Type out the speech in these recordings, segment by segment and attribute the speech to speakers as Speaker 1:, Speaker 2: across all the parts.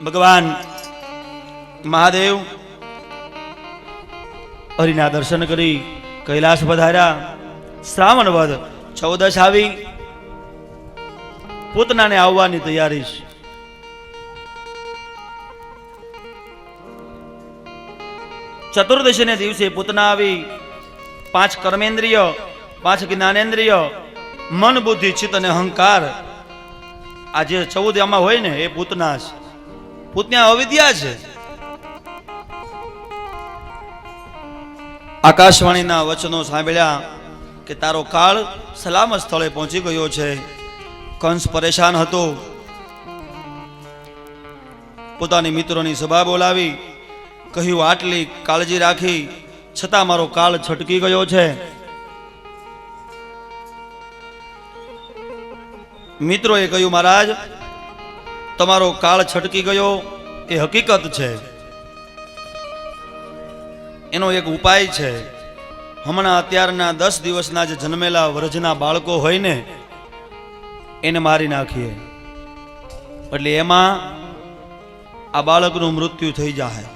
Speaker 1: ભગવાન મહાદેવ હરિના દર્શન કરી કૈલાસ પધાર્યા. શ્રાવણ વદ 14 આવી. પૂતનાને આવવાની તૈયારી છે. ચતુર્દશીને દિવસે પૂતના આવી. 5 કર્મેન્દ્રિય, 5 જ્ઞાનેન્દ્રિય, મન, બુદ્ધિ, ચિત્ત અને અહંકાર, આ જે 14 આમાં હોય ને એ પૂતના છે. પૂતના અવિદ્યા છે. આકાશવાણીના વચનો સાંભળ્યા કે તારો કાળ સલામત સ્થળે પહોંચી ગયો છે. કંસ પરેશાન હતો. પોતાની મિત્રોની સભા બોલાવી કહ્યું, આટલી કાળજી રાખી છતાં મારો કાળ છટકી ગયો છે. મિત્રોએ કહ્યું, મહારાજ તમારો કાળ છટકી ગયો એ હકીકત છે. એનો એક ઉપાય છે. હમણાં અત્યારના 10 દિવસના જે જન્મેલા વ્રજના બાળકો હોય ને એને મારી નાખીએ એટલે એમાં આ બાળકનું મૃત્યુ થઈ જાય.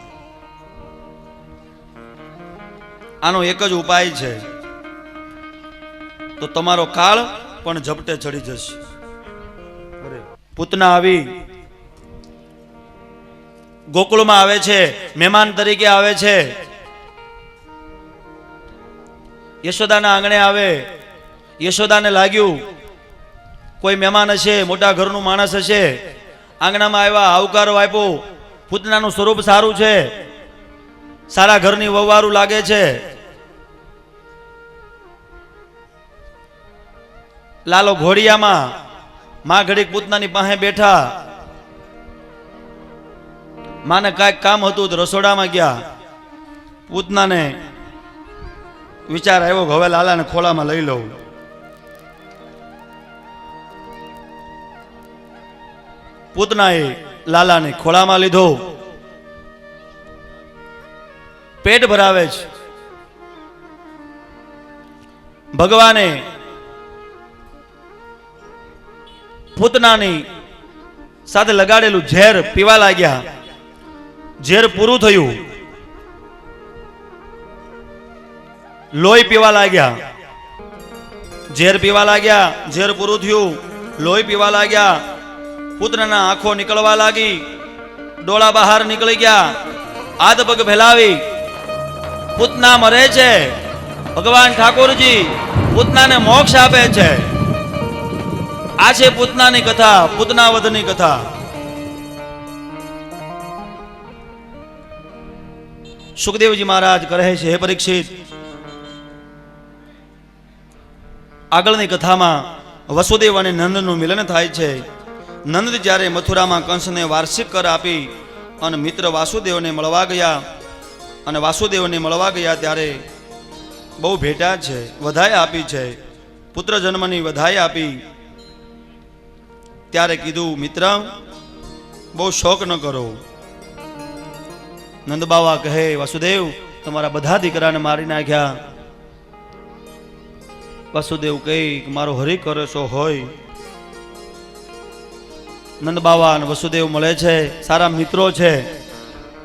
Speaker 1: આનો એક જ ઉપાય છે, તો તમારો કાળ પણ ઝપટે ચડી જશે. પૂતના આવી ગોકુળમાં આવે છે, મહેમાન તરીકે આવે છે. યશોદાના આંગણે આવે. યશોદાને લાગ્યું કોઈ મહેમાન હશે, મોટા ઘરનું માણસ હશે. આંગણામાં આવ્યા, આવકારો આપ્યો. પૂતનાનું સ્વરૂપ સારું છે, સારા ઘરની વહુવારું લાગે છે. લાલો ઘોડિયામાં માં ઘડીક પૂતનાની પાસે બેઠા. માને કાંઈક કામ હતું તો રસોડામાં ગયા. પૂતનાને વિચાર આવ્યો કે હવે લાલાને ખોળામાં લઈ લઉં. પૂતનાએ લાલાને ખોળામાં લીધો. પેટ ભરાવે છે. ભગવાને પૂતનાની સાથે લગાડેલું ઝેર પીવા લાગ્યા. ઝેર પૂરું થયું. લોહી પીવા લાગ્યા. ઝેર પીવા લાગ્યા. ઝેર પૂરું થયું. લોહી પીવા લાગ્યા. પુત્રના આંખો નીકળવા લાગી. ડોળા બહાર નીકળી ગયા. હાથ પગ ફેલાવી પૂતના મરે છે. ભગવાન ઠાકોરજી પૂતનાને મોક્ષ આપે છે. આ છે પૂતનાની કથા, પૂતનાવધની કથા. સુખદેવજી મહારાજ કહે છે, હે પરીક્ષિત, આગળની કથામાં વસુદેવ અને નંદનું મિલન થાય છે. નંદ જ્યારે મથુરામાં કંસને વાર્ષિક કર આપી અને મિત્ર વાસુદેવને મળવા ગયા અને વાસુદેવને મળવા ગયા ત્યારે બહુ ભેટા છે, વધાઈ આપી છે, પુત્ર જન્મની વધાઈ આપી. ત્યારે કીધું, મિત્ર બહુ શોક ન કરો. નંદ બાવા કહે, વાસુદેવ તમારા બધા દીકરાને મારી નાખ્યા. વાસુદેવ કહે, મારો હરિ કરે સો હોય. નંદ બાવા અને વસુદેવ મળે છે, સારા મિત્રો છે,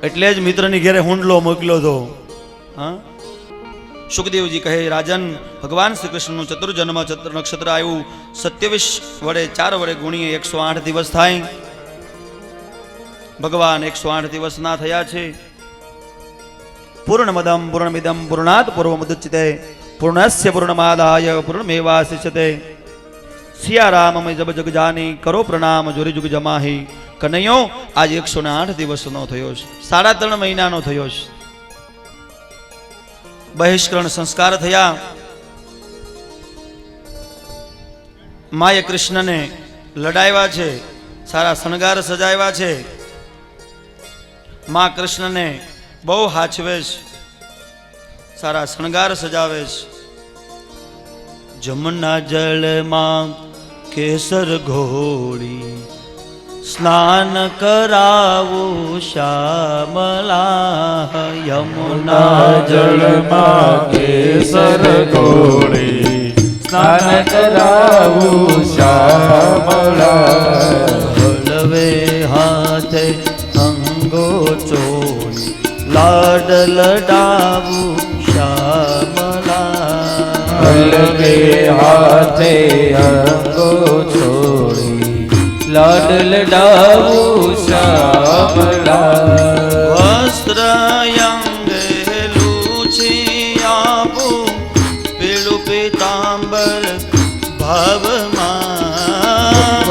Speaker 1: એટલે જ મિત્રની ઘેરે હુંડલો મોકલ્યો હતો. હા, સુખદેવજી કહે, રાજન ભગવાન શ્રી કૃષ્ણનું ચતુર્જન્મ ચતુર નક્ષત્ર આવ્યું. 27 વડે 4 વડે ગુણીએ 108 દિવસ થાય. ભગવાન 108 દિવસ ના થયા છે. પૂર્ણમદમ પૂર્ણમિદમ પૂર્ણાત પૂર્વમુદચ્યતે પૂર્ણસ્ય પૂર્ણમાદાય પૂર્ણમેવાશિષ્યતે. સિયારામમય જબ જગ જાની કરો પ્રણામ જોરી જુગ જમાહી. કનૈયો આજ 108 દિવસનો થયો છે, 3.5 મહિનાનો થયો છે. બહિષ્કરણ સંસ્કાર થયા. માએ કૃષ્ણને લડાવ્યા છે, સારા શણગાર સજાવ્યા છે. મા કૃષ્ણને બહુ હાચવે છે, સારા શણગાર સજાવે છે. જમના જળમાં કેસર ઘોળી સ્નાન કરાવું શ્યામલા.
Speaker 2: યમુના જળમાં કેસર ઘોળી સ્નાન કરાવું શ્યામલા.
Speaker 1: હળવે હાથે અંગો ચોળી લાડ લડાવું શ્યામલા
Speaker 2: હલવે હાથે અંગો છોડી લાડ લડાવું શ્યામલા
Speaker 1: વસ્ત્ર અંગે લૂછી આપું પીળું પીતાંબર ભાવમાં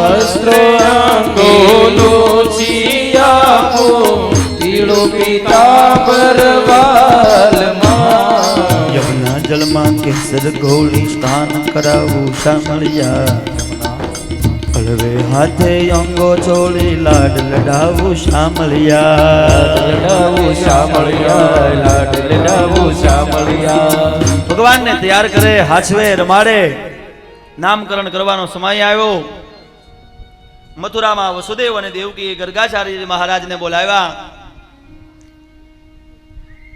Speaker 2: વસ્ત્ર અંગો લોચી આપો પીળો પીતાંબર વાલમાં
Speaker 1: યમુના જળમાં કેસર ગોળી સ્નાન કરાવું શામળિયા હળવે હાથે અંગો ચોળી લાડ લડાવું શામળિયા
Speaker 2: લડાવું શામળિયા લાડ લડાવું શામળિયા
Speaker 1: ભગવાનને તૈયાર કરે હાચવે રમાડે નામકરણ કરવાનો સમય આવ્યો મથુરામાં વસુદેવ અને દેવકી ગર્ગાચાર્ય મહારાજને બોલાવ્યા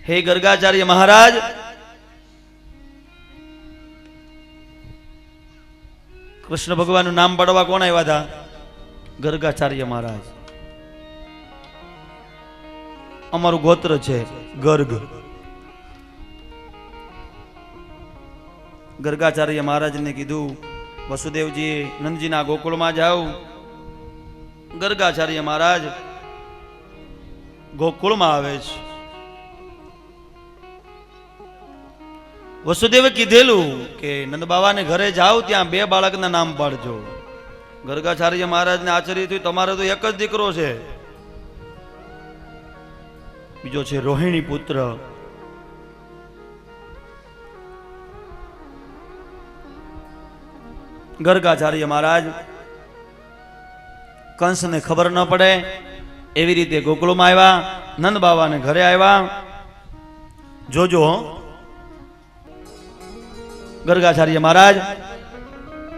Speaker 1: હે ગર્ગાચાર્ય મહારાજ કૃષ્ણ ભગવાનનું નામ પાડવા કોણ આવ્યા હતા ગર્ગાચાર્ય મહારાજ અમારું ગોત્ર છે ગર્ગ ગર્ગાચાર્ય મહારાજને કીધું વસુદેવજી નંદજીના ગોકુળમાં જાઓ ગર્ગાચાર્ય મહારાજ ગોકુળમાં આવે છે વસુદેવે કીધેલું કે નંદ બાવાને ઘરે જાઓ ત્યાં 2 બાળકના નામ પાડજો ગર્ગાચાર્ય મહારાજને આશ્ચર્ય થયું તમારે તો એક જ દીકરો છે બીજો છે રોહિણી પુત્ર ગર્ગાચાર્ય મહારાજ કંસને ખબર ન પડે એવી રીતે ગોકુળમાં આવ્યા નંદ બાવાને ઘરે આવ્યા જોજો ગર્ગાચાર્ય મહારાજ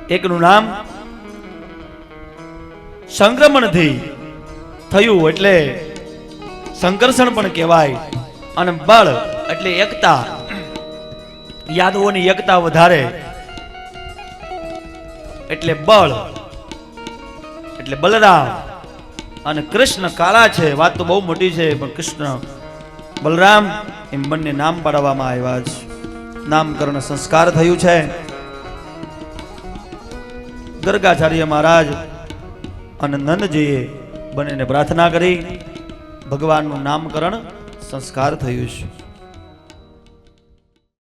Speaker 1: એકનું નામ સંક્રમણથી થયું એટલે સંકર્ષણ પણ કહેવાય અને બળ એટલે એકતા યાદવોની એકતા વધારે એટલે બળ એટલે બલરામ અને કૃષ્ણ કાળા છે વાત તો બહુ મોટી છે પણ કૃષ્ણ બલરામ એમ બંને નામ પાડવામાં આવ્યા છે નામકરણ સંસ્કાર થયું છે ગર્ગાચાર્ય મહારાજ અને નંદજીએ બંનેને પ્રાર્થના કરી ભગવાનનું નામકરણ સંસ્કાર થયું છે